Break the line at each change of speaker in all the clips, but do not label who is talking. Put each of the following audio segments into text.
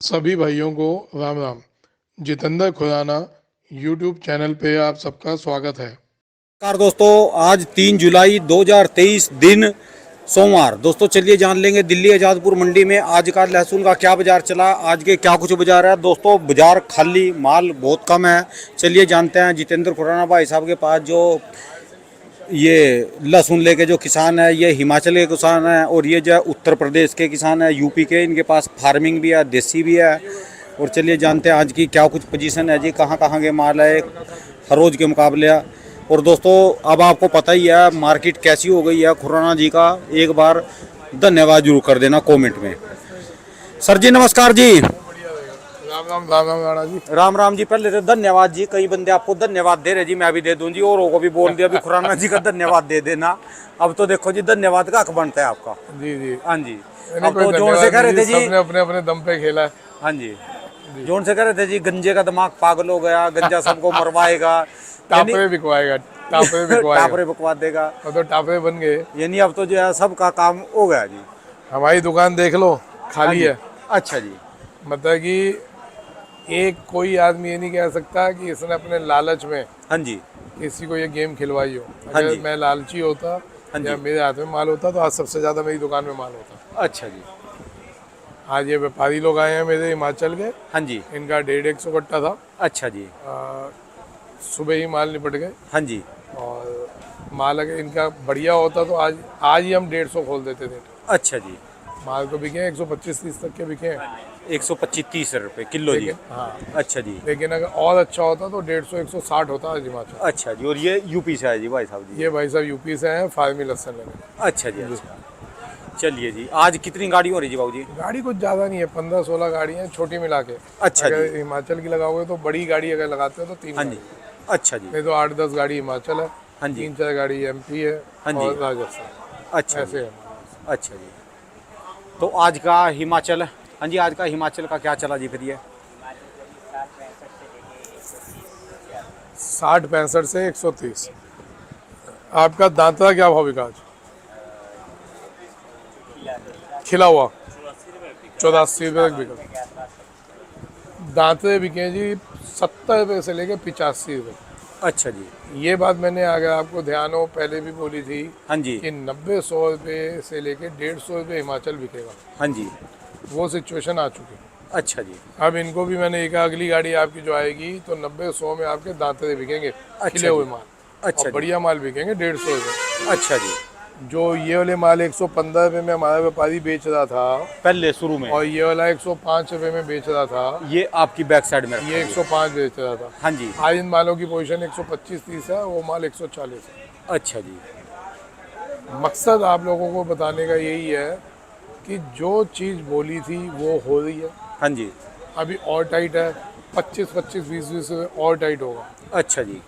सभी भाइयों को राम राम। जितेंद्र खुराना यूट्यूब चैनल पे आप सबका स्वागत है।
नमस्कार दोस्तों, आज 3 जुलाई 2023 दिन सोमवार। दोस्तों चलिए जान लेंगे दिल्ली आज़ादपुर मंडी में आज का लहसुन का क्या बाजार चला, आज के क्या कुछ बाजार है। दोस्तों बाजार खाली, माल बहुत कम है। चलिए जानते हैं जितेंद्र खुराना भाई साहब के पास जो ये लहसुन लेके जो किसान है, ये हिमाचल के किसान है और ये जो है उत्तर प्रदेश के किसान है, यूपी के। इनके पास फार्मिंग भी है, देसी भी है। और चलिए जानते हैं आज की क्या कुछ पोजीशन है जी, कहाँ कहाँ के माल है हर रोज़ के मुकाबले। और दोस्तों अब आपको पता ही है मार्केट कैसी हो गई है। खुराना जी का एक बार धन्यवाद जरूर कर देना कमेंट में। सर जी नमस्कार जी।
राम राम राम राम राणा जी।
राम राम जी। पहले तो धन्यवाद जी, कई बंदे आपको धन्यवाद दे रहे जी, मैं भी दे दूं जी, औरों को भी बोल दिया भी खुराना जी का धन्यवाद दे देना। अब तो देखो जी धन्यवाद का हक बनता है आपका।
जी जी।
हाँ जी।
नहीं,
अब
कोई
तो जोन
धन्यवाद
से कह रहे
नहीं
थे
जी,
जी।
सबने अपने अपने दम पे खेला है।
हाँ जी। जोन से कह रहे थे जी गंजे का दिमाग पागल हो गया, गंजा सबको मरवाएगा,
टापरे बिकवाएगा, टापरे बिकवाएगा।
टापरे बकवा देगा।
अब तो टापरे बन गए।
यानी अब तो जो है सबका काम हो गया जी।
हमारी दुकान देख लो,
हाँ
खाली
जी।
है।
अच्छा जी।
मतलब कि एक कोई आदमी ये नहीं कह सकता कि इसने अपने लालच में
हाँ जी।
किसी को ये गेम खिलवाई हो।
हाँ
अगर
जी।
मैं लालची होता
हाँ
या
जी।
मेरे हाथ में माल होता तो आज सबसे ज्यादा मेरी दुकान में माल होता।
अच्छा जी।
आज ये व्यापारी लोग आए हैं मेरे हिमाचल के,
हाँ जी।
इनका 150 कट्टा था।
अच्छा जी।
सुबह ही माल निपट गए।
हाँ जी।
और माल अगर इनका बढ़िया होता तो आज आज ही हम 150 खोल देते थे।
अच्छा जी।
माल तो बिके हैं 125-30 तक के बिके हैं।
125-30 रुपए किलो जी।
लेकिन हाँ,
अच्छा जी।
लेकिन अगर और अच्छा होता तो 150-160 होता आज हिमाचल।
अच्छा जी। और ये यूपी से है जी भाई साहब जी।
ये भाई साहब यूपी से हैं, फार्मी लहसन लेने।
अच्छा जी। अच्छा। चलिए जी, आज कितनी गाड़ी हो रही जी बाबू जी?
गाड़ी कुछ ज़्यादा नहीं है, 15-16 गाड़ी हैं छोटी मिला के।
अच्छा
अगर
जी।
हिमाचल की लगाओगे तो बड़ी गाड़ी अगर लगाते हो तो 3
हाँ
गाड़ी।
जी। अच्छा जी।
नहीं तो 8-10 गाड़ी हिमाचल है,
हाँ जी।
3-4 गाड़ी एमपी है
हाँ जी।
और राजस्थान,
अच्छा
ऐसे
जी।
है।
अच्छा जी। तो आज का हिमाचल, हाँ जी, आज का हिमाचल का क्या चला जी फिर ये?
60-65 से 130। आपका दांतरा क्या भाव बिका आज? खिला हुआ 84 रुपये तक बिका। दांतरे बिके जी 70 रुपये से लेके 85 रुपये।
अच्छा जी।
ये बात मैंने अगर आपको ध्यान हो पहले भी बोली थी
हाँ जी।
कि 90-100 रुपये से लेके 150 रुपये हिमाचल बिकेगा।
हाँ जी।
वो सिचुएशन आ चुकी है।
अच्छा जी।
अब इनको भी मैंने एक अगली गाड़ी आपकी जो आएगी तो 90-100 में आपके दांतरे बिकेंगे, खिले
जी।
हुए माल।
अच्छा
और
जी।
बढ़िया माल बिकेंगे 150 रुपये।
अच्छा जी।
जो ये वाले माल 115 रुपये में हमारा व्यापारी बेच रहा था
पहले शुरू में
और ये वाला 105 रुपये में बेच रहा था,
ये आपकी बैक साइड में रखा
ये
है।
105 बेच रहा था।
हाँ जी।
आज इन मालों की पोजीशन 125-30 है, वो माल 140 है।
अच्छा जी।
मकसद आप लोगों को बताने का यही है कि जो चीज़ बोली थी वो हो रही है।
हाँ जी।
अभी और टाइट है, 25-25, 20-20 और टाइट होगा।
अच्छा जी।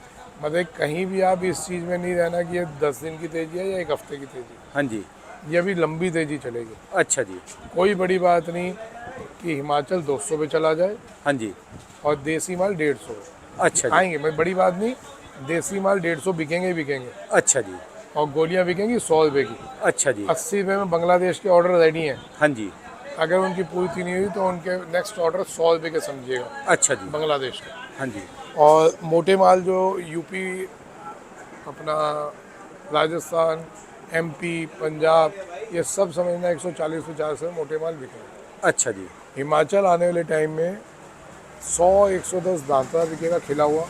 मतलब कहीं भी आप इस चीज़ में नहीं रहना कि ये 10 दिन की तेज़ी है या एक हफ्ते की तेज़ी।
हाँ जी।
ये अभी लंबी तेज़ी चलेगी।
अच्छा जी।
कोई बड़ी बात नहीं कि हिमाचल 200 पे चला जाए
हाँ जी।
और देसी माल 150।
अच्छा जी।
आएंगे, मैं बड़ी बात नहीं, देसी माल 150 बिकेंगे ही बिकेंगे।
अच्छा जी।
और गोलियां बिकेंगी 100 रुपये की।
अच्छा जी।
80 रुपये में बांग्लादेश के ऑर्डर रेडी हैं।
हाँ जी।
अगर उनकी पूर्ति नहीं हुई तो उनके नेक्स्ट ऑर्डर 100 रुपये के समझिएगा,
अच्छा जी।
बांग्लादेश के।
हाँ जी।
और मोटे माल जो यूपी, अपना राजस्थान, एमपी, पंजाब, ये सब समझना 140-50 में मोटे माल बिकेंगे।
अच्छा जी।
हिमाचल आने वाले टाइम में 100-110 दांतरा बिकेगा खिला हुआ।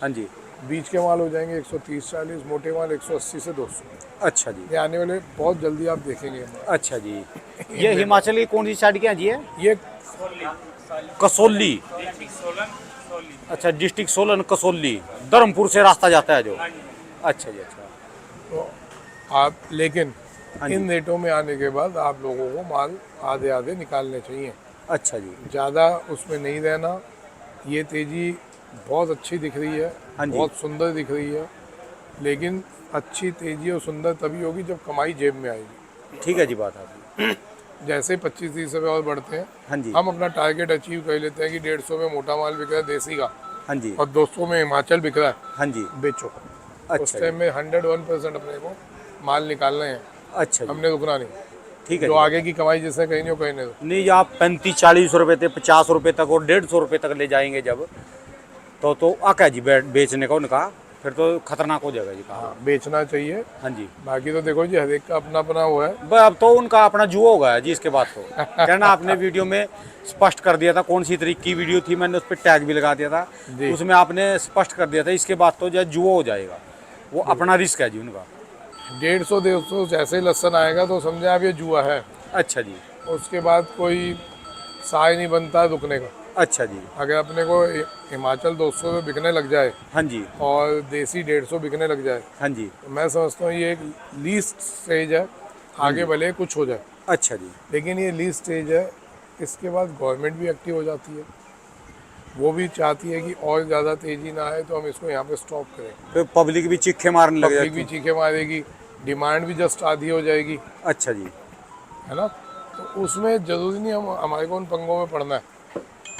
हाँ जी।
बीच के माल हो जाएंगे 130-40, मोटे माल 180 से 200।
अच्छा जी।
ये आने वाले बहुत जल्दी आप देखेंगे।
अच्छा जी। ये हिमाचल की कौन सी साइड के हैं जी?
ये
कसौली। अच्छा, डिस्ट्रिक्ट सोलन कसौली, धर्मपुर से रास्ता जाता है जो। अच्छा जी। अच्छा।
तो आप लेकिन
हाँ जी।
इन रेटों में आने के बाद आप लोगों को माल आधे आधे निकालने चाहिए,
अच्छा जी।
ज़्यादा उसमें नहीं रहना। ये तेज़ी बहुत अच्छी दिख रही है,
हाँ जी।
बहुत सुंदर दिख रही है, लेकिन अच्छी तेज़ी और सुंदर तभी होगी जब कमाई जेब में आएगी।
ठीक है जी बात आपकी।
जैसे 25-30 रुपये और बढ़ते हैं,
हाँ जी।
हम अपना टारगेट अचीव कर लेते हैं कि 150 में मोटा माल बिक रहा है देसी का
हाँ जी।
और 200 में हिमाचल बिक रहा है,
हाँ जी।
बेचो। उस
अच्छा जी।
टाइम में 101% अपने को माल निकालना है,
अच्छा जी।
हमने रुकना नहीं।
ठीक है
जो
जी।
आगे की कमाई जिसने कहीं नहीं हो कहीं नहीं हो।
नहीं आप 35-40 रुपए थे, 50 रुपए तक और 150 रुपए तक ले जाएंगे जब तो क्या जी बेचने का उनका फिर तो खतरनाक हो जाएगा जी काम।
हाँ, बेचना चाहिए।
हाँ जी।
बाकी तो देखो जी हर एक का अपना अपना वो है।
अब तो उनका अपना जुआ हो गया जी इसके बाद तो कहना आपने वीडियो में स्पष्ट कर दिया था कौन सी तरीके की वीडियो थी, मैंने उस पर टैग भी लगा दिया था,
जी।
उसमें आपने स्पष्ट कर दिया था इसके बाद तो जो जुआ हो जाएगा, वो अपना रिस्क है जी उनका।
150-150 जैसे ही लहसन आएगा तो समझे आप ये जुआ है।
अच्छा जी।
उसके बाद कोई साय नहीं बनता दुखने का।
अच्छा जी।
अगर अपने को हिमाचल 200 में बिकने लग जाए
हाँ जी।
और देसी 150 बिकने लग जाए
हाँ जी।
तो मैं समझता हूँ ये एक लीस्ट स्टेज है, आगे भले कुछ हो जाए।
अच्छा जी।
लेकिन ये लीस्ट स्टेज है, इसके बाद गवर्नमेंट भी एक्टिव हो जाती है, वो भी चाहती है कि और ज़्यादा तेज़ी ना आए तो हम इसको यहाँ पे स्टॉप करें।
फिर पब्लिक भी चीखे मारने लग
पब्लिक भी
जाती है।
चीखे मारेगी, डिमांड भी जस्ट आधी हो जाएगी,
अच्छा जी।
है ना। तो उसमें ज़रूरी नहीं हमारे को उन पंगों में पड़ना है।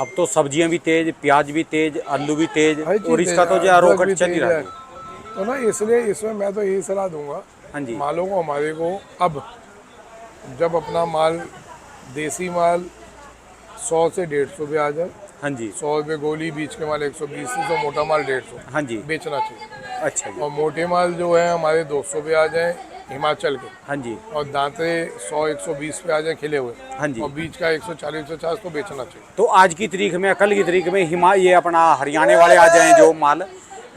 अब तो सब्जियां भी तेज, प्याज भी तेज, आलू भी तेज
हर चीज़
और इसका
तेज
तो
है,
जो
अदरक
रोकट
भी
चल ही
तेज
रहा
है।
है।
तो ना इसलिए इसमें मैं तो यही सलाह दूंगा
हाँ जी।
मालों को, हमारे को अब जब अपना माल देसी माल 100 से 150 पे आ जाए,
हाँ जी।
100 रुपये गोली, बीच के माल 120 से, तो मोटा माल 150
हाँ जी।
बेचना चाहिए।
अच्छा जी।
और मोटे माल जो है हमारे 200 पे आ जाए हिमाचल के,
हाँ जी।
और दांते 100-120 पे आ जाए खिले हुए,
हाँ जी।
और बीच का 140-150 को बेचना चाहिए।
तो आज की तारीख में, कल की तारीख में ये अपना हरियाणा वाले आ जाएं जो माल,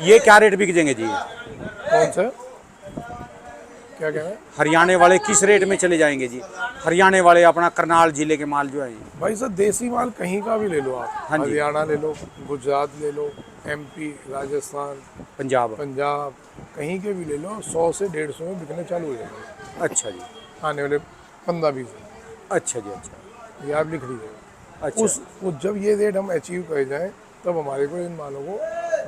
ये क्या रेट बिक जाएंगे जी?
कौन सा, क्या कह रहे हैं
हरियाणा वाले किस रेट में चले जाएंगे जी? हरियाणा वाले अपना करनाल जिले के माल जो है।
भाई साहब? देसी माल कहीं का भी ले लो आप,
हाँ जी।
हरियाणा ले लो, गुजरात ले लो, MP, राजस्थान,
पंजाब।
पंजाब, कहीं के भी ले लो, 100 से 150 में बिकने चालू हो जाएंगे
अच्छा जी।
आने वाले 15-20 दिन।
अच्छा जी। अच्छा।
ये आप लिख लीजिएगा।
अच्छा।
जब ये रेट हम अचीव कर जाएं तब हमारे को इन मालों को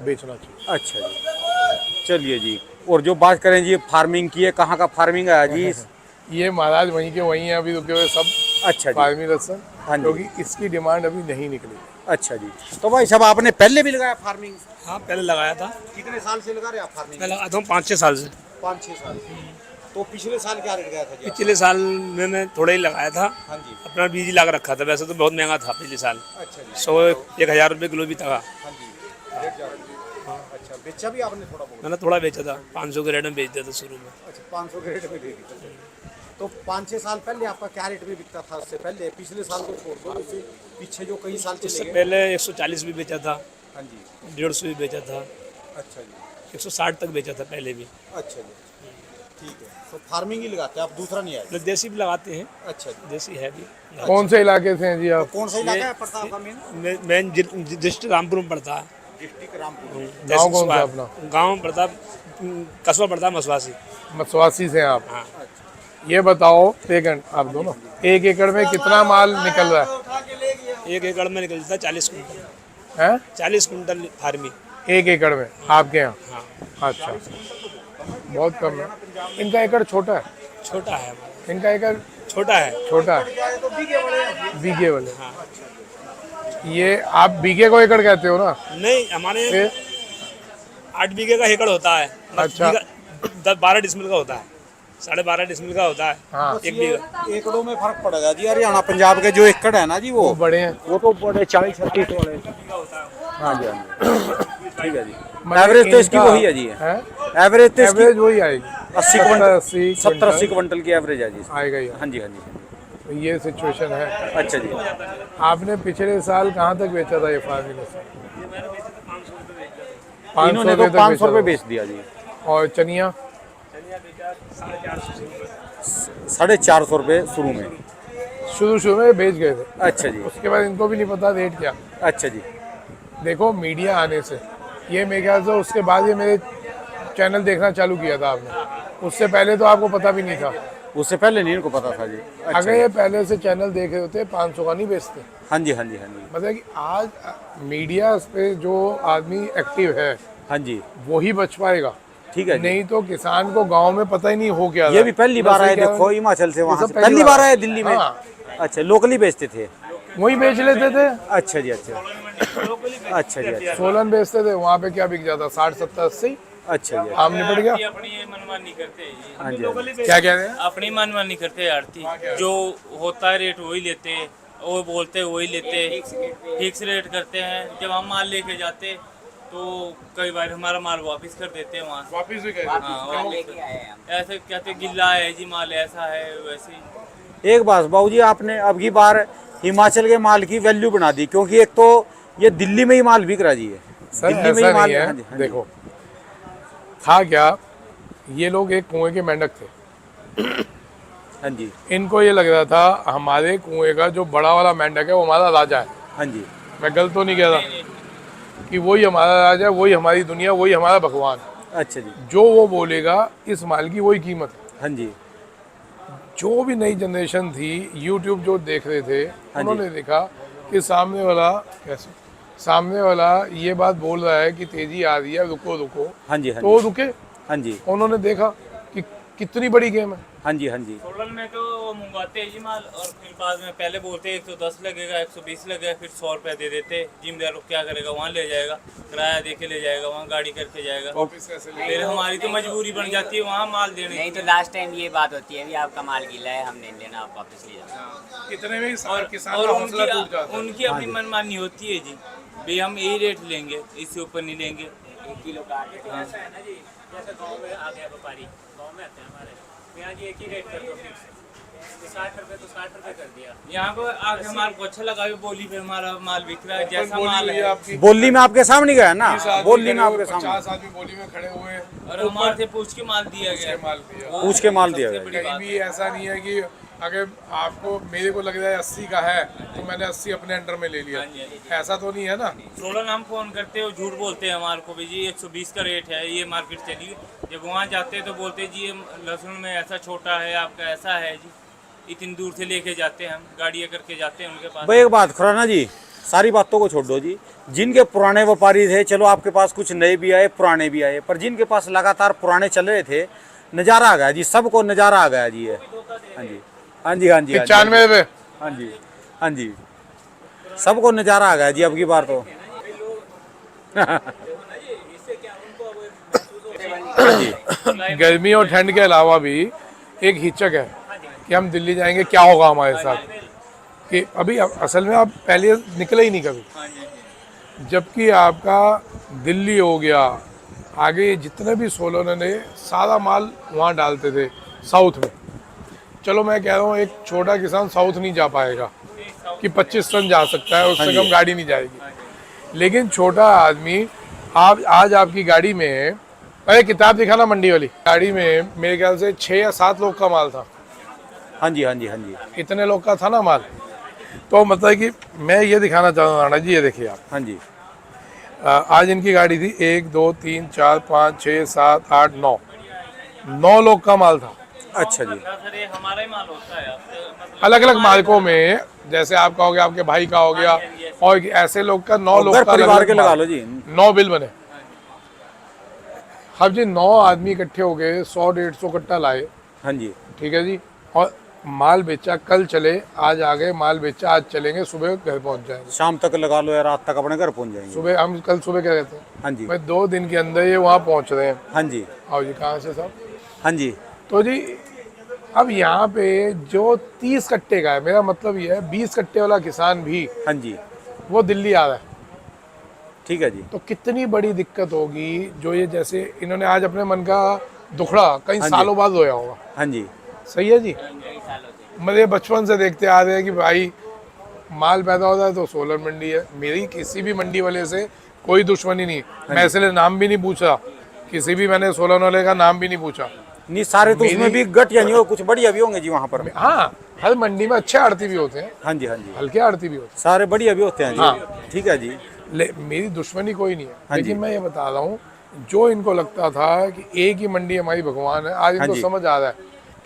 बेचना चाहिए।
अच्छा जी। चलिए जी, और जो बात करें जी फार्मिंग की है, कहाँ का फार्मिंग है जी?
ये महाराज वहीं के वहीं हैं अभी रुके हुए सब
अच्छा जी।
फार्मी लहसन,
हाँ जी।
क्योंकि इसकी डिमांड अभी नहीं निकली।
अच्छा जी। तो भाई साहब आपने पहले भी लगाया फार्मिंग?
हाँ पहले लगाया था।
कितने साल से लगा रहे आप फार्मिंग?
मैं लगाता हूँ 5-6 साल से।
5-6 साल। तो पिछले साल क्या रेट गया था जी?
पिछले साल में मैं थोड़ा ही लगाया था,
हाँ जी।
अपना बीज ला के रखा था। वैसे तो बहुत महंगा था पिछले साल,
अच्छा जी।
100-1000 रुपये किलो भी था।
हाँ जी। अच्छा, बेचा भी आपने थोड़ा बहुत?
मैंने थोड़ा बेचा था, 500 के रेट में बेच दिया था शुरू में।
अच्छा, 500 के रेट में दे दी। तो 5-6 साल पहले आपका क्या रेट में बिकता था? उससे पहले पिछले साल को छोड़ दो, उससे पीछे जो कई साल
उससे
चले गए।
पहले 140 भी बेचा था,
हाँ जी।
150 भी बेचा था,
अच्छा जी।
160 तक बेचा था पहले भी।
अच्छा जी। ठीक है, तो फार्मिंग ही लगाते हैं आप, दूसरा नहीं आया?
मतलब देसी भी लगाते हैं,
अच्छा जी।
देसी है भी।
कौन से इलाके से हैं जी आप?
कौन सा इलाका है पड़ता है आपका मेन?
मेन डिस्ट्रिक्ट रामपुर में पड़ता है।
डिस्ट्रिक्ट रामपुर।
गाँव कौन सा अपना?
गाँव पड़ता, कस्बा पड़ता मसवासी।
मसवासी से हैं आप?
हाँ।
ये बताओ सेकंड आप दोनों, 1 एकड़ में कितना माल निकल रहा है?
1 एकड़ में निकलता है 40 कुंटल।
हैं?
40 कुंटल फार्मी।
1 एकड़ में आपके यहाँ?
हाँ,
अच्छा, बहुत कम है। इनका एकड़ छोटा है,
छोटा है हमारा,
इनका एकड़
छोटा है।
छोटा है, बीघे वाले। ये आप बीघे को एकड़ कहते हो ना?
नहीं, हमारे
फिर
8 बीघे का एकड़ होता है।
अच्छा।
10-12 डिसमिल का होता है, 12.5 डिसमिल का होता है।
हाँ,
1 बीघा।
एकड़ों में फर्क पड़ेगा जी। हरियाणा पंजाब के जो एकड़ है ना जी, वो
बड़े हैं।
वो तो बड़े 40-36 वाले। हाँ जी, हाँ जी। ठीक है जी।
मतलब
एवरेज तो इसकी
इनका-
वही है जी।
हैं?
एवरेज तो इसकी
एवरेज वही आएगी,
80 क्विंटल, 70-80
70-80
क्विंटल की एवरेज है जी इसकी।
आएगा ही।
हाँ जी, हाँ जी।
तो ये सिचुएशन है।
अच्छा जी।
आपने पिछले साल कहाँ तक बेचा था ये फार्मिंग?
इन्होंने तो 500 रुपये बेच दिया जी।
और चनिया
450 रुपये शुरू में।
शुरू में बेच गए थे,
अच्छा जी।
उसके बाद इनको भी नहीं पता रेट क्या।
अच्छा जी।
देखो मीडिया आने से, ये मेरे ख्याल से उसके बाद ये मेरे चैनल देखना चालू किया था आपने, उससे पहले तो आपको पता भी नहीं था।
उससे पहले नहीं इनको पता था जी। अच्छा
अगर ये पहले से चैनल देख रहे होते 500 का नहीं बेचते।
हाँ जी, हाँ जी, हाँ जी।
मतलब कि आज मीडिया पे जो आदमी एक्टिव है
हाँ जी।
वही बच पाएगा,
ठीक है जी।
नहीं तो किसान को गांव में पता ही नहीं हो क्या।
ये भी पहली बार आए, देखो हिमाचल से, वहाँ से पहली बार आए दिल्ली में।
हाँ,
अच्छा, लोकली बेचते थे?
वही बेच लेते थे।
अच्छा जी। अच्छा, अच्छा जी। अच्छा,
सोलन बेचते थे, वहाँ पे क्या बिक जाता 60, 70, 80,
अच्छा जी।
काम निपट गया।
अपनी मनमानी करते हैं जी।
हाँ जी।
क्या कह रहे हैं?
अपनी मनमानी करते हैं आरती, जो होता है रेट वही लेते हैं, वो बोलते हैं वही लेते हैं, फिक्स रेट करते हैं। जब हम माल लेके जाते तो कई बार हमारा माल वापस कर देते हैं वहाँ से।
वापिस भी कह
हाँ, वापस। ऐसे कहते गिल्ला है जी माल, ऐसा है वैसे ही।
एक बात बाबूजी, आपने अब की बार हिमाचल के माल की वैल्यू बना दी, क्योंकि एक तो ये दिल्ली में ही माल बिक रहा जी है।
सर
दिल्ली में
ऐसा
ही माल।
नहीं
हाँ जी,
है,
हाँ जी।
देखो था क्या, ये लोग एक कुएं के मेंढक थे।
हाँ जी।
इनको ये लग रहा था हमारे कुएं का जो बड़ा वाला मेंढक है वो हमारा राजा है।
हाँ जी।
मैं गलत तो नहीं कह रहा कि वही हमारा राजा है, वही हमारी दुनिया, वही हमारा भगवान।
अच्छा जी।
जो वो बोलेगा इस माल की वही कीमत है।
हाँ जी।
जो भी नई जनरेशन थी, यूट्यूब जो देख रहे थे, उन्होंने देखा कि सामने वाला ये बात बोल रहा है कि तेजी आ रही है, रुको रुको,
हाँ जी। हाँ
तो वो
जी।
रुके।
हाँ जी।
उन्होंने देखा कि कितनी बड़ी गेम है।
हाँ जी। हाँ जी।
सोलन में तो वो मंगवाते हैं जी माल, और फिर बाद में पहले बोलते हैं 110 लगेगा, 120 लगेगा, फिर 100 रुपये दे देते। जिम्मेदार लोग क्या करेगा, वहाँ ले जाएगा, किराया दे के ले जाएगा, वहाँ गाड़ी करके जाएगा। फिर हमारी तो मजबूरी बन जाती है वहाँ माल देने
नहीं
की।
तो लास्ट टाइम ये बात होती है, भी आपका माल गीला है, हम नहीं लेना, आप वापस ले जाओ।
इतने में किसान
और
का हौसला टूट जाता है।
उनकी अपनी मनमानी होती है जी, भाई हम यही रेट लेंगे, इससे ऊपर नहीं लेंगे।
1 किलो काट के ऐसा है ना जी, जैसे गाँव में आ गया व्यापारी, गाँव में आते हैं हमारे यहाँ जी, एक ही रेट कर दो फिक्स, 60 रुपये तो 60 रुपये कर दिया।
यहाँ पर आके हमारे को अच्छा लगा, बोली पे हमारा माल बिक रहा है, जैसा माल है।
आपकी
बोली में आपके सामने गया ना, बोली में आपके सामने
50 आदमी बोली में खड़े हुए,
और हमारे से पूछ के माल दिया गया।
माल दिया।
पूछ के माल दिया
सबसे
गया।
बड़ी
कहीं
बात
भी ऐसा नहीं है कि अगर आपको मेरे को लग रहा है 80 का है तो मैंने 80 अपने अंडर में ले लिया, ऐसा तो नहीं है ना।
सोलन हम फोन करते हैं, झूठ बोलते हैं हमारे को भी जी 120 का रेट है, ये मार्केट चली। जब वहाँ जाते हैं तो बोलते हैं जी ये लहसुन में ऐसा छोटा है, आपका ऐसा है जी। इतनी दूर से लेके जाते हैं, हम गाड़ियाँ करके जाते हैं उनके पास।
भाई एक बात खुराना जी, सारी बातों को छोड़ दो जी। जिनके पुराने व्यापारी थे, चलो आपके पास कुछ नए भी आए, पुराने भी आए, पर जिनके पास लगातार पुराने चल रहे थे, नज़ारा आ गया जी, सबको नज़ारा आ गया जी। ये हाँ जी। हाँ जी। हाँ जी।
95 पे।
हाँ जी। हाँ जी। सबको नज़ारा आ गया जी अब की बार तो।
गर्मी और ठंड के अलावा भी एक हिचक है कि हम दिल्ली जाएंगे, क्या होगा हमारे साथ। कि अभी असल में आप पहले निकले ही नहीं कभी, जबकि आपका दिल्ली हो गया, आगे जितने भी सोलन ने सारा माल वहाँ डालते थे साउथ में। चलो मैं कह रहा हूँ एक छोटा किसान साउथ नहीं जा पाएगा कि 25 टन जा सकता है, उससे कम गाड़ी नहीं जाएगी। लेकिन छोटा आदमी, आप आज आपकी गाड़ी में, अरे किताब दिखाना मंडी वाली, गाड़ी में मेरे ख्याल से 6 या 7 लोग का माल था।
हाँ जी। हाँ जी। हाँ जी।
इतने लोग का था ना माल। तो मतलब कि मैं ये दिखाना चाहता हूँ राणा जी, ये देखिए आप।
हाँ जी।
आज इनकी गाड़ी थी 1 2 3 4 5 6 7 8 9 लोग का माल था।
अच्छा जी।
सर ये हमारा ही माल होता है, मतलब
अलग अलग मार्कों में, जैसे आपका हो गया, आपके भाई का हो गया, और ऐसे लोग का 9 लोग
घर
का
परिवार
अलग-अलग
के लगा
माल।
लो जी।
9 बिल बने। अब जी 9 आदमी इकट्ठे हो गए, 100-150 कट्टा लाए,
हाँ जी।
ठीक है जी, और माल बेचा, कल चले, आज आ गए, माल बेचा, आज चलेंगे, सुबह घर पहुंच जाएंगे।
शाम तक लगा लो या रात तक अपने घर पहुंच जाएंगे।
सुबह हम कल सुबह क्या कहते हैं,
हाँ जी।
भाई 2 दिन के अंदर ये वहाँ पहुँच रहे हैं।
हाँ जी।
आओ जी, कहाँ से साहब?
हाँ जी।
तो जी अब यहाँ पे जो 30 कट्टे का है, मेरा मतलब ये है 20 कट्टे वाला किसान भी
हाँ जी।
वो दिल्ली आ रहा है,
ठीक है जी।
तो कितनी बड़ी दिक्कत होगी। जो ये जैसे इन्होंने आज अपने मन का दुखड़ा कई
हाँ जी।
सालों बाद रोया होगा।
हाँ जी।
सही है जी। मुझे बचपन से देखते आ रहे हैं कि भाई माल पैदा होता है तो सोलन मंडी है। मेरी किसी भी मंडी वाले से कोई दुश्मनी नहीं, मैं इसलिए नाम भी नहीं पूछा, किसी भी मैंने सोलन वाले का नाम भी नहीं पूछा।
नहीं सारे तो उसमें भी गट या नहीं हो, कुछ बढ़िया भी होंगे जी वहाँ पर।
हाँ, हर मंडी में अच्छे आड़ती भी होते हैं,
हाँ जी। हाँ जी।
हल्के आड़ती भी होते हैं।
सारे बढ़िया भी होते हैं जी।
हाँ।
ठीक है जी।
मेरी दुश्मनी कोई नहीं है,
हाँ
लेकिन
जी।
मैं ये बता रहा हूँ, जो इनको लगता था कि एक ही मंडी हमारी भगवान है, आज
हाँ
इनको
जी।
समझ आ रहा है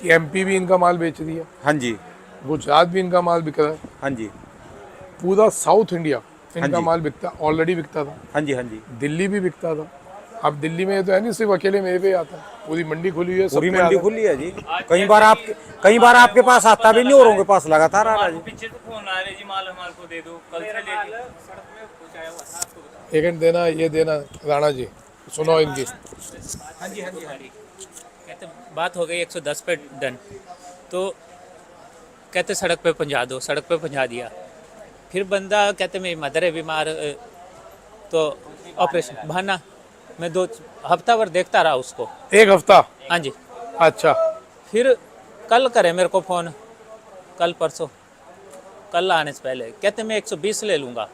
कि एमपी भी इनका माल बेच रही है,
हाँ जी।
गुजरात भी इनका माल बिक रहा है,
हाँ जी।
पूरा साउथ इंडिया इनका
जी।
माल बिकता, ऑलरेडी बिकता था,
हाँ जी। हाँ जी।
दिल्ली भी बिकता था। अब दिल्ली में तो है नहीं सिर्फ अकेले मेरे पे ही आता है, पूरी मंडी खुली हुई है, सब
पूरी
पे
मंडी
आता है।
खुली है जी। कई बार आपके पास आता भी नहीं, औरों के पास लगातार आ रहा है जी।
पीछे से फोन आ रहे जी, माल हमारे को दे दो, कल से ले लो।
एक घंटे देना, ये देना राणा जी, सुनो इनकी।
हाँ जी कहते बात हो गई 110 पे डन, तो कहते सड़क पे पहुंचा दो, सड़क पे पहुंचा दिया। फिर बंदा कहते मेरी मदर है बीमार, तो ऑपरेशन बहाना, मैं 2 हफ्ता भर देखता रहा उसको।
1 हफ्ता?
हाँ जी।
अच्छा।
फिर कल करे मेरे को फ़ोन, कल परसों, कल आने से पहले कहते मैं 120 ले लूँगा।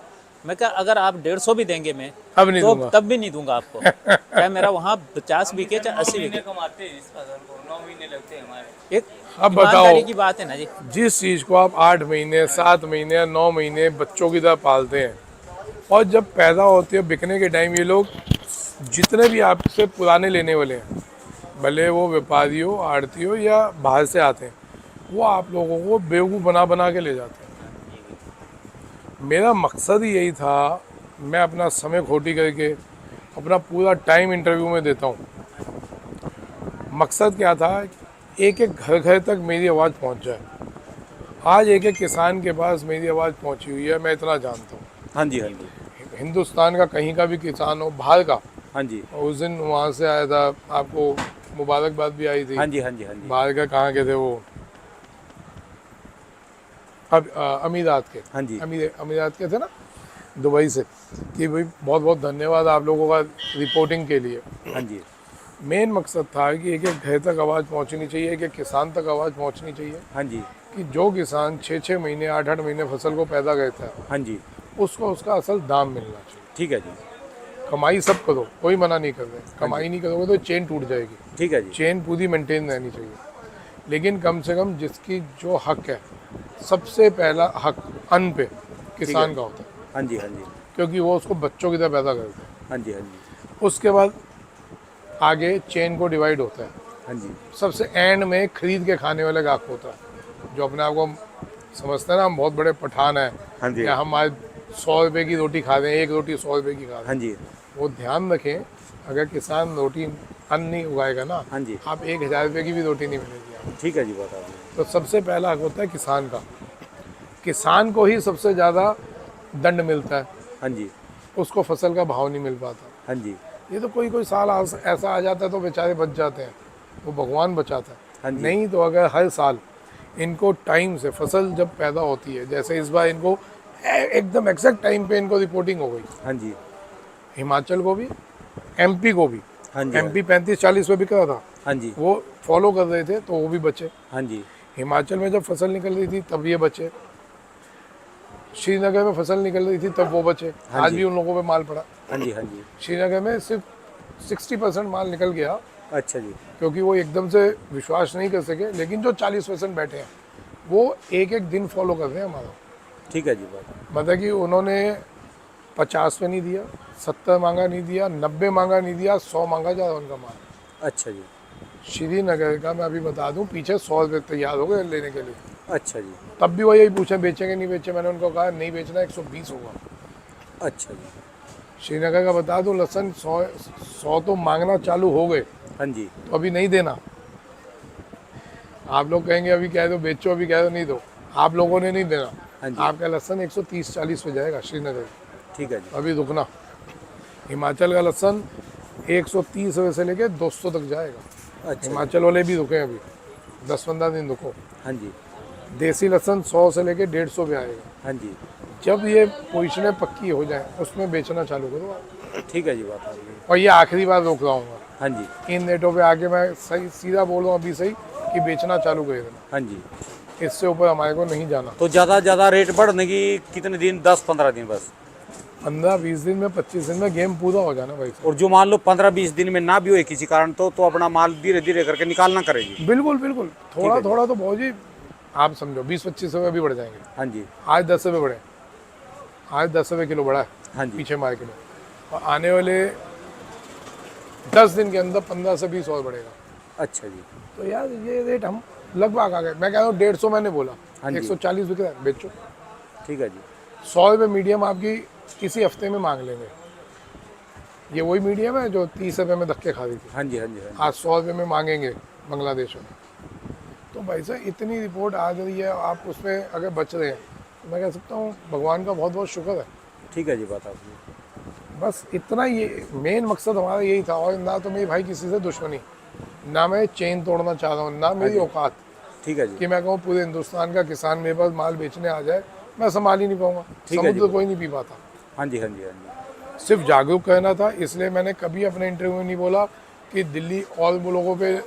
मैं कहा अगर आप 150 भी देंगे मैं
अब नहीं
तो
दूंगा।
तब भी नहीं दूंगा आपको। चाहे मेरा वहाँ 50 बिके चाहे 80
महीने
बिके।
कमाते हैं इस फसल को, 9 महीने लगते हैं हमारे।
एक
अब बताओ,
ईमानदारी की बात है ना जी।
जिस चीज़ को आप 8 महीने 7 महीने 9 महीने बच्चों की तरह पालते हैं, और जब पैदा होती है बिकने के टाइम, ये लोग जितने भी आपसे पुराने लेने वाले हैं, भले वो व्यापारी हो, आड़ती हो या बाहर से आते हैं, वो आप लोगों को बेवकूफ़ बना बना के ले जाते हैं। मेरा मकसद ही यही था, मैं अपना समय खोटी करके अपना पूरा टाइम इंटरव्यू में देता हूँ। मकसद क्या था, एक एक घर घर तक मेरी आवाज़ पहुँच जाए। आज एक एक किसान के पास मेरी आवाज़ पहुँची हुई है, मैं इतना जानता हूँ।
हाँ जी, हाँ जी,
हिंदुस्तान का कहीं का भी किसान हो, बाहर का,
हाँ जी,
उस दिन वहाँ से आया था, आपको मुबारकबाद भी आई थी।
हाँ जी, हाँ जी, हाँ जी,
बाहर का कहाँ के थे वो, अब अमीरात के,
हाँ जी,
अमीरात के थे ना, दुबई से, कि भाई बहुत बहुत धन्यवाद आप लोगों का रिपोर्टिंग के लिए।
हाँ जी,
मेन मकसद था कि एक एक घर तक आवाज़ पहुंचनी चाहिए, एक एक किसान तक आवाज़ पहुंचनी चाहिए,
हाँ जी,
कि जो किसान 6-6 महीने 8-8 महीने फसल को पैदा करता है,
हाँ जी,
उसको उसका असल दाम मिलना चाहिए।
ठीक है जी,
कमाई सब करो, कोई मना नहीं कर रहे, कमाई नहीं करोगे तो चेन टूट जाएगी,
ठीक है जी,
चेन पूरी मेंटेन रहनी चाहिए। लेकिन कम से कम जिसकी जो हक है, सबसे पहला हक अन्न पे किसान का होता है,
हाँ जी, हाँ जी,
क्योंकि वो उसको बच्चों की तरह पैदा करता है।
हाँ जी, हाँ जी,
उसके बाद आगे चेन को डिवाइड होता है।
हाँ जी,
सबसे एंड में खरीद के खाने वाले गाहक होता है, जो अपने आप को समझते हैं ना हम बहुत बड़े पठान
हाँ
हैं,
जी,
या हम आज 100 रुपये की रोटी खा रहे हैं, एक रोटी 100 रुपये की खा रहे
हाँ
हैं।
जी,
वो ध्यान रखें, अगर किसान रोटी अन्न नहीं उगाएगा ना,
हाँ जी,
आप 1000 रुपये की भी रोटी नहीं मिलेगी आपको।
ठीक है जी, बात आपने,
तो सबसे पहला हक होता है किसान का। किसान को ही सबसे ज़्यादा दंड मिलता है,
हाँ जी,
उसको फसल का भाव नहीं मिल पाता।
हाँ जी,
ये तो कोई कोई साल ऐसा आ जाता है तो बेचारे बच जाते हैं, वो भगवान बचाता
हाँ
है।
जी।
नहीं तो अगर हर साल इनको टाइम से फसल जब पैदा होती है, जैसे इस बार इनको एकदम एग्जैक्ट टाइम पे इनको रिपोर्टिंग हो गई,
हाँ जी,
हिमाचल को भी, एमपी को भी।
हाँ जी,
एमपी 35-40 पे बिक रहा था,
हाँ जी,
वो फॉलो कर रहे थे तो वो भी बचे।
हाँ जी,
हिमाचल में जब फसल निकल रही थी तब ये बचे, श्रीनगर में फसल निकल रही थी तब वो बचे।
हाँ
आज
जी।
भी उन लोगों पे माल पड़ा।
हाँ जी, हाँ जी,
श्रीनगर में सिर्फ 60% माल निकल गया,
अच्छा जी,
क्योंकि वो एकदम से विश्वास नहीं कर सके। लेकिन जो 40% बैठे हैं वो एक एक दिन फॉलो कर रहे हैं हमारा।
ठीक है जी, बात,
मतलब कि उन्होंने 50 पे नहीं दिया, 70 मांगा नहीं दिया, 90 मांगा नहीं दिया, 100 मांगा जा उनका माल।
अच्छा जी,
श्रीनगर का मैं अभी बता दूं, पीछे 100 रुपये तैयार हो गए लेने के लिए।
अच्छा जी,
तब भी वो यही पूछे बेचेंगे नहीं बेचे, मैंने उनको कहा नहीं बेचना, 120 होगा।
अच्छा जी,
श्रीनगर का बता दूं, लहसन 100 तो मांगना चालू हो गए,
हाँ जी,
तो अभी नहीं देना। आप लोग कहेंगे अभी कह दो बेचो, अभी कह दो नहीं दो, आप लोगों ने नहीं देना।
हाँ जी,
आपका लहसन 130-40 पे जाएगा श्रीनगर,
ठीक है जी,
अभी रुकना। हिमाचल का लहसन 130 रुपये से लेके 200 तक जाएगा।
अच्छा,
हिमाचल वाले भी रुके अभी, 10-15 दिन रुको।
हाँ जी,
देसी लहसन 100 से लेके 150 पे आएगा।
हाँ जी,
जब ये पोजीशनें पक्की हो जाए उसमें बेचना चालू करो आप।
ठीक है जी, बात आपने,
और ये आखिरी बार रोक रहा हूँ,
हाँ जी,
इन रेटों पे आके मैं सही सीधा बोल रहा हूँ अभी सही कि बेचना चालू कर देना,
हाँ जी।
इससे ऊपर हमारे को नहीं जाना।
तो ज़्यादा रेट बढ़ने की कितने दिन, 10-15 दिन बस?
15-20 दिन में, 25 दिन में गेम पूरा हो जाना भाई साहब।
और जो मान लो 15-20 दिन में ना भी हो किसी कारण तो अपना माल धीरे धीरे करके निकालना करेगी।
बिल्कुल बिल्कुल, थोड़ा
है।
थोड़ा तो बहुत जी, आप समझो 20-25 रुपये भी बढ़ जाएंगे।
हाँ जी,
आज 10 रुपये बढ़े, आज 10 रुपये किलो बढ़ा है
हाँ जी,
पीछे मार्केट में, और आने वाले 10 दिन के अंदर 15 से 20 और बढ़ेगा।
अच्छा जी,
तो यार ये रेट हम लगभग आ गए। मैं कह रहा हूँ 150 मैंने बोला,
हाँ जी।
140 बिक रहा है, बेचो।
ठीक है जी,
100 रुपये मीडियम आपकी इसी हफ्ते में मांग लेंगे। ये वही मीडियम है जो 30 रुपये में धक्के खा रही थी,
हाँ जी, हाँ जी, हाँ जी,
आज 100 रुपये में मांगेंगे बांग्लादेश में। तो भाई साहब इतनी रिपोर्ट आ रही है, आप उसमें अगर बच रहे हैं तो मैं कह सकता हूँ भगवान का बहुत बहुत शुक्र है।
ठीक है जी, बात आपने।
बस इतना, ये मेन मकसद हमारा यही था। और ना तो मेरी भाई किसी से दुश्मनी, ना मैं चेन तोड़ना चाह रहा हूँ, ना मेरी औकात
ठीक है जी।
कि मैं कहूँ पूरे हिंदुस्तान का किसान मेरे पास माल बेचने आ जाए, मैं संभाल ही नहीं पाऊंगा।
ठीक है जी।
समुद्र कोई नहीं पी पाता।
हाँ जी हाँ जी हाँ जी।
सिर्फ जागरूक करना था, इसलिए मैंने कभी अपने इंटरव्यू में नहीं बोला कि दिल्ली ऑल लोगों पे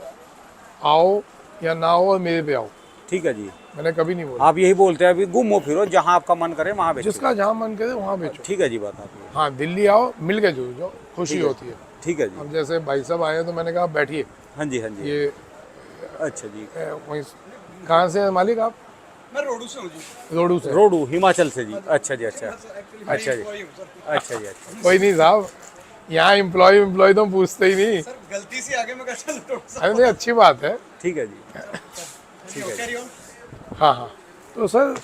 आओ या ना आओ और मेरे पे आओ,
ठीक है जी।
मैंने कभी नहीं बोला।
आप यही बोलते हैं अभी घूमो फिरो, जहाँ आपका मन करे वहाँ बेचो।
जिसका जहाँ मन करे वहाँ बेचो।
ठीक है जी, बात आपकी।
हाँ, दिल्ली आओ, मिल के जरूर जाओ, खुशी होती है।
ठीक है जी।
अब जैसे भाई साहब आए हैं तो मैंने कहा बैठिए,
हाँ जी हाँ जी।
ये
अच्छा जी।
वहीं कहाँ से हैं मालिक आप?
मैं रोडू से हूँ जी।
रोडू से।
रोडू हिमाचल से जी। अच्छा जी। अच्छा अच्छा जी। अच्छा जी। अच्छा
कोई नहीं साहब, यहाँ एम्प्लॉय तो पूछते ही नहीं।
सर गलती से आगे मैं कहा चल रोडू से।
अरे नहीं, अच्छी बात है।
ठीक है जी। ठीक है
कैरी ऑन।
हाँ हाँ, तो सर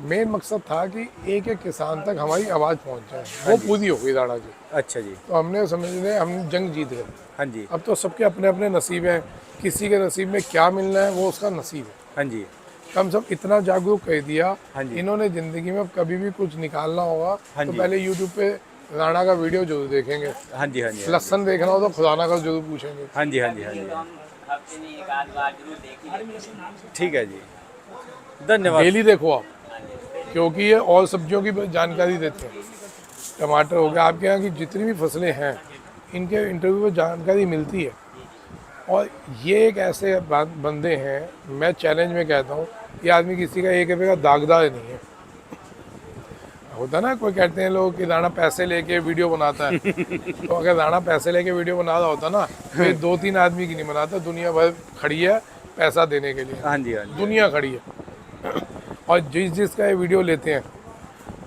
मेन मकसद था कि एक एक किसान तक हमारी आवाज़ पहुँच जाए, वो पूरी हो गई राणा जी।
अच्छा जी।
तो हमने समझ लें हम जंग जीत गए।
हाँ जी
अब तो सबके अपने अपने नसीब हैं, किसी के नसीब में क्या मिलना है वो उसका नसीब है।
हाँ जी
कम से कम इतना जागरूक कर दिया।
हाँ जी।
इन्होंने ज़िंदगी में कभी भी कुछ निकालना होगा
हाँ
तो
जी।
पहले यूट्यूब पे राणा का वीडियो जरूर देखेंगे।
हाँ जी। हाँ जी।
लहसन देखना हो तो खुदाना का जरूर पूछेंगे।
हाँ जी हाँ जी हाँ जी। ठीक है जी, धन्यवाद।
डेली देखो आप, क्योंकि ये और सब्जियों की जानकारी देते हैं। टमाटर हो गया, आपके यहाँ की जितनी भी फसलें हैं इनके इंटरव्यू में जानकारी मिलती है। और ये एक ऐसे बंदे हैं, मैं चैलेंज में कहता हूँ, ये आदमी किसी का एक रुपये का दागदार नहीं है। होता ना, कोई कहते हैं लोग कि राणा पैसे लेके वीडियो बनाता है। तो अगर राणा पैसे लेके वीडियो बना रहा होता ना, तो ये 2-3 आदमी की नहीं बनाता, दुनिया भर खड़ी है पैसा देने के लिए।
हाँ जी हाँ जी।
दुनिया खड़ी है। और जिसका ये वीडियो लेते हैं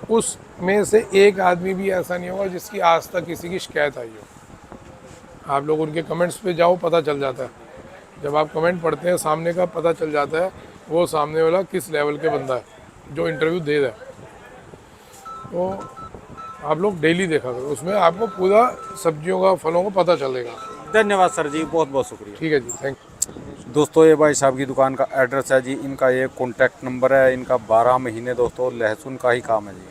उसमें से एक आदमी भी ऐसा नहीं होगा जिसकी आज तक किसी की शिकायत आई हो। आप लोग उनके कमेंट्स पे जाओ, पता चल जाता है। जब आप कमेंट पढ़ते हैं सामने का, पता चल जाता है वो सामने वाला किस लेवल के बंदा है जो इंटरव्यू दे रहा है। तो आप लोग डेली देखा करो, उसमें आपको पूरा सब्जियों का, फलों का पता चलेगा।
धन्यवाद सर जी, बहुत बहुत शुक्रिया।
ठीक है जी, थैंक यू।
दोस्तों ये भाई साहब की दुकान का एड्रेस है जी, इनका ये कॉन्टैक्ट नंबर है। इनका 12 महीने दोस्तों लहसुन का ही काम है जी।